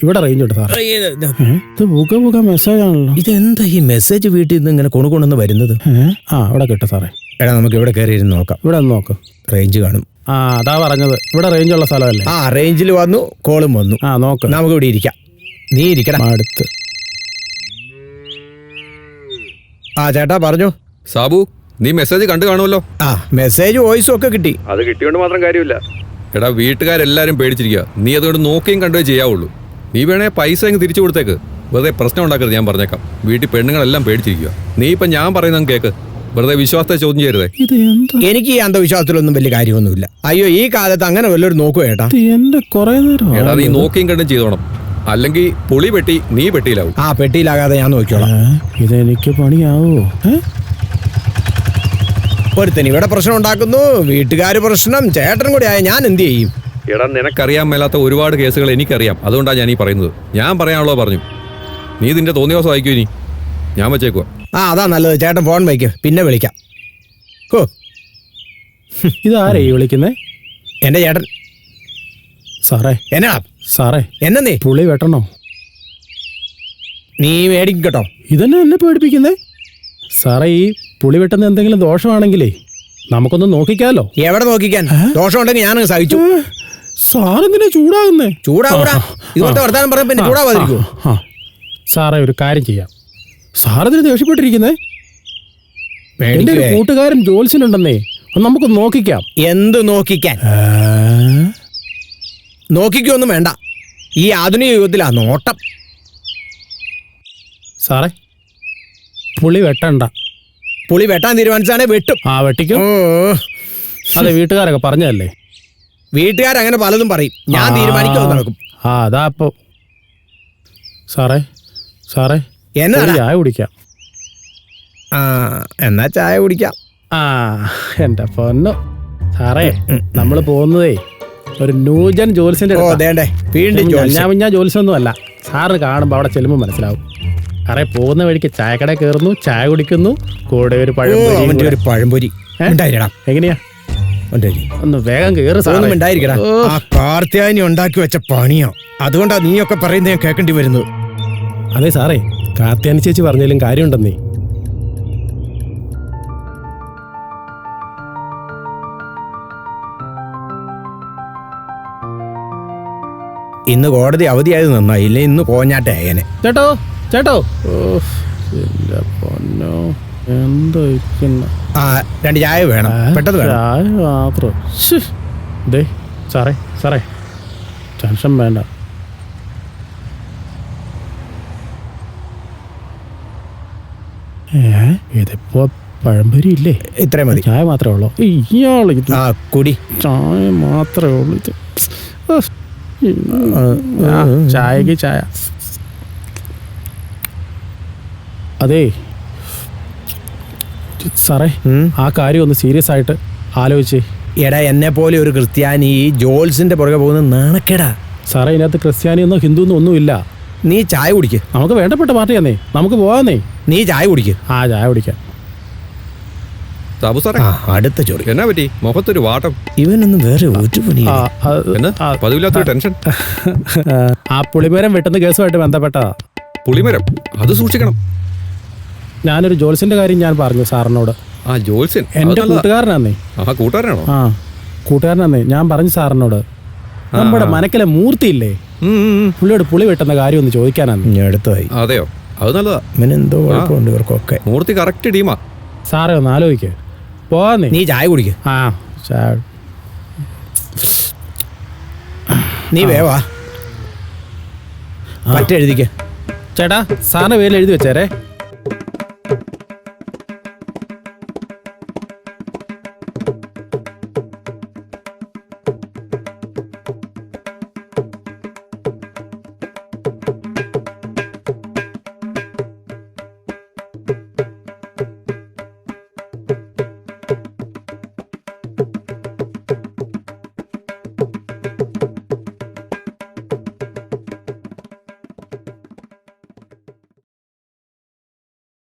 ഇവിടെ റേഞ്ച് ഉണ്ട് സാർ. ഇത് പൂക്ക മെസ്സേജ് ആണല്ലോ. ഇതെന്താ ഈ മെസ്സേജ് വീട്ടിൽ നിന്ന് ഇങ്ങനെ കൊണ്ടുകൊണ്ടെന്ന് വരുന്നത്? ഇവിടെ കിട്ടും സാറേ. എടാ നമുക്ക് ഇവിടെ കയറി ഇരുന്ന് നോക്കാം. ഇവിടെ ഒന്ന് നോക്ക്, റേഞ്ച് കാണും. അതാ പറഞ്ഞത്, ഇവിടെ റേഞ്ച് ഉള്ള സ്ഥലമല്ലേ. റേഞ്ചിൽ വന്നു, കോളും വന്നു. നോക്ക്, നമുക്ക് ഇവിടെ ഇരിക്കാം. നീ ഇരിക്കണം അടുത്ത്. ചേട്ടാ പറഞ്ഞു. സാബു, നീ മെസ്സേജ് കണ്ടു കാണുമല്ലോ. മെസ്സേജ് വോയിസും ഒക്കെ കിട്ടി. അത് കിട്ടിയോണ്ട് മാത്രം കാര്യമില്ല. എടാ, വീട്ടുകാരെല്ലാരും പേടിച്ചിരിക്കുക. നീ അതുകൊണ്ട് നോക്കിയും കണ്ടേ ചെയ്യാവുള്ളൂ. നീ വേണേ പൈസ അങ്ങ് തിരിച്ചു കൊടുത്തേക്ക്. വെറുതെ പ്രശ്നം ഉണ്ടാക്കരുത്, ഞാൻ പറഞ്ഞേക്കാം. വീട്ടിൽ പെണ്ണുങ്ങളെല്ലാം പേടിച്ചിരിക്കുക. നീ ഇപ്പം ഞാൻ പറയുന്നത് കേക്ക്. വെറുതെ വിശ്വാസത്തെ ചോദ്യം ചെയ്യരുതേ. എനിക്ക് ഈ അന്ധവിശ്വാസത്തിലൊന്നും വലിയ കാര്യമൊന്നുമില്ല. അയ്യോ, ഈ കാലത്ത് അങ്ങനെ വല്ലവരും നോക്കുക ഏട്ടാ. എടാ, നീ നോക്കിയും കണ്ടും ചെയ്തോണം. അല്ലെങ്കിൽ പുളി പെട്ടി നീ പെട്ടിയിലാവും. പെട്ടിയിലാകാതെ ഞാൻ നോക്കിയോളാം. ഇതെനിക്ക് പണിയാവോ? ഒരുത്തൻ ഇവിടെ പ്രശ്നം ഉണ്ടാക്കുന്നു, വീട്ടുകാർ പ്രശ്നം, ചേട്ടനും കൂടി ആയ ഞാൻ എന്ത് ചെയ്യും? എടാ, നിനക്കറിയാൻ മേലാത്ത ഒരുപാട് കേസുകൾ എനിക്കറിയാം. അതുകൊണ്ടാണ് ഞാൻ ഈ പറയുന്നത്. ഞാൻ പറയാനുള്ളത് പറഞ്ഞു. നീ ഇതിന്റെ തോന്നിയ ദിവസം വായിക്കൂ. ഇനി ഞാൻ വെച്ചേക്കുവാ. അതാ നല്ലത്. ചേട്ടൻ ഫോൺ വയ്ക്കുക, പിന്നെ വിളിക്കാം. ഇതാരേ വിളിക്കുന്നേ? എന്റെ ചേട്ടൻ. സാറേ എന്നാ സാറേ, എന്നെ നീ പുളി വെട്ടണോ? നീ മേടിക്കും കേട്ടോ. ഇതന്നെ എന്നെ പേടിപ്പിക്കുന്നേ. സാറേ, ഈ പുളി വെട്ടുന്ന എന്തെങ്കിലും ദോഷമാണെങ്കിലേ നമുക്കൊന്ന് നോക്കിക്കാലോ. എവിടെ നോക്കിക്കാൻ? ദോഷം ഉണ്ടെങ്കിൽ ഞാനങ്ങ് സഹിച്ചു. സാറെന്തിനാ ചൂടാകുന്നേ? ചൂടാകൂടാ, ഇതുപോലത്തെ വർത്താനം പറഞ്ഞ പിന്നെ ചൂടാവാതിരിക്കോ? സാറേ, ഒരു കാര്യം ചെയ്യാം. സാറെന്തിനാ ദേഷ്യപ്പെട്ടിരിക്കുന്നേ? എന്റെ ഒരു കൂട്ടുകാരൻ ജോത്സ്യനുണ്ടെന്നേ, നമുക്ക് നോക്കിക്കാം. എന്ത് നോക്കിക്കാൻ? നോക്കിക്കൊന്നും വേണ്ട. ഈ ആധുനിക യുഗത്തിലാ നോട്ടം. സാറേ, പുളി വെട്ടണ്ട. പുളി വെട്ടാൻ തീരുമാനിച്ചാണെ വെട്ടും. വെട്ടിക്കും. അതെ, വീട്ടുകാരൊക്കെ പറഞ്ഞതല്ലേ. വീട്ടുകാരങ്ങനെ പലതും പറയും, ഞാൻ തീരുമാനിക്കുമെന്ന് നടക്കും. അതാ അപ്പൊ. സാറേ സാറേ, എന്നാ ചായ കുടിക്കാം. എന്നാ ചായ കുടിക്കാം. എന്റെ പൊന്നോ സാറേ, നമ്മള് പോകുന്നതേ ഒരു ന്യൂജൻ ജോത്സ്യന്റെ വീണ്ടും ഞാൻ ജോത്സ്യൊന്നും അല്ല. സാറിന് കാണുമ്പോ അവിടെ ചെല്ലുമ്പോ മനസ്സിലാവും. സാറേ, പോകുന്ന വഴിക്ക് ചായക്കട കയറുന്നു, ചായ കുടിക്കുന്നു, കൂടെ ഒരു പഴംപൊരി. എങ്ങനെയാ? ഒന്ന് വേഗം കയറി. കാർത്തിയാനി ഉണ്ടാക്കി വെച്ച പണിയോ, അതുകൊണ്ടാ നീയൊക്കെ പറയുന്നത് ഞാൻ കേൾക്കേണ്ടി വരുന്നത്. അതെ സാറേ, കാർത്തിയാനി ചേച്ചി പറഞ്ഞാലും കാര്യമുണ്ടെന്നേ. ഇന്ന് കോടതി അവധിയായത് നന്നായി, ഇല്ലേ ഇന്ന് പോഞ്ഞാട്ടെ അയനെ. ചേട്ടോ ചേട്ടോ, പൊന്നോ, എന്തോ രണ്ട് ചായ വേണം, പെട്ടെന്ന് വേണം. ചായ മാത്രം. സാറേ സാറേ, ടെൻഷൻ വേണ്ട. ഇതിപ്പോ പഴംപൊരി ഇല്ലേ? ഇത്രയും മതി. ചായ മാത്രമേ ഉള്ളൂ. ഇയാള് കുടി. ചായ മാത്രമേ ഉള്ളൂ. ഇത് ചായക്ക് ചായ. അതേ സാറേ, ആ കാര്യം ഒന്ന് സീരിയസ് ആയിട്ട് ആലോചിച്ച്. എടാ, എന്നെ പോലെ ഒരു ക്രിസ്ത്യാനി ഈ ജോൾസിന്റെ പുറകെ പോകുന്നത് നാണക്കേടാ. സാറേ, ഇതിനകത്ത് ക്രിസ്ത്യാനിയൊന്നും ഹിന്ദുവൊന്നും ഒന്നുമില്ല. നീ ചായ കുടിക്ക്. നമുക്ക് വേണ്ടപ്പെട്ട പാർട്ടിയാന്നേ, നമുക്ക് പോവാന്നേ. നീ ചായ കുടിക്ക്. ചായ കുടിക്കാം. അടുത്ത ചോറി. എന്നാ പറ്റി? മുഖത്തൊരു വാട്ടം. ഇവനൊന്നും വേറെ ഒരു പണി. പതിവില്ലാത്തൊരു ടെൻഷൻ. ആ പുളിമരം വെട്ടുന്ന കേസുമായിട്ട് ബന്ധപ്പെട്ടതാ. പുളിമരം? അത് സൂക്ഷിക്കണം. ഞാനൊരു ജോത്സ്യന്റെ കാര്യം ഞാൻ പറഞ്ഞു സാറിനോട്. ജോത്സ്യൻ എന്റെ കൂട്ടുകാരനാന്നേ. കൂട്ടുകാരനാണോ? കൂട്ടുകാരനാന്നേ. ഞാൻ പറഞ്ഞു സാറിനോട്, നമ്മുടെ മനക്കിലെ മൂർത്തിയില്ലേ, പുള്ളിയോട് പുളി വെട്ടുന്ന കാര്യം ഒന്ന് ചോദിക്കാനാന്ന്. അടുത്തായി. അതെയോ? അത് നല്ലതാ. എന്തോ കുഴപ്പമുണ്ട് ഇവർക്കൊക്കെ. മൂർത്തി കറക്റ്റ് ടീമാ. സാറേ, ഒന്ന് ആലോചിക്കേ. പോവാന്നേ. നീ ചായ കുടിക്ക. ചായ നീ വേവാ. മറ്റെഴുതിക്ക. ചേട്ടാ, സാറിന്റെ പേരിൽ എഴുതി വെച്ചേരേ.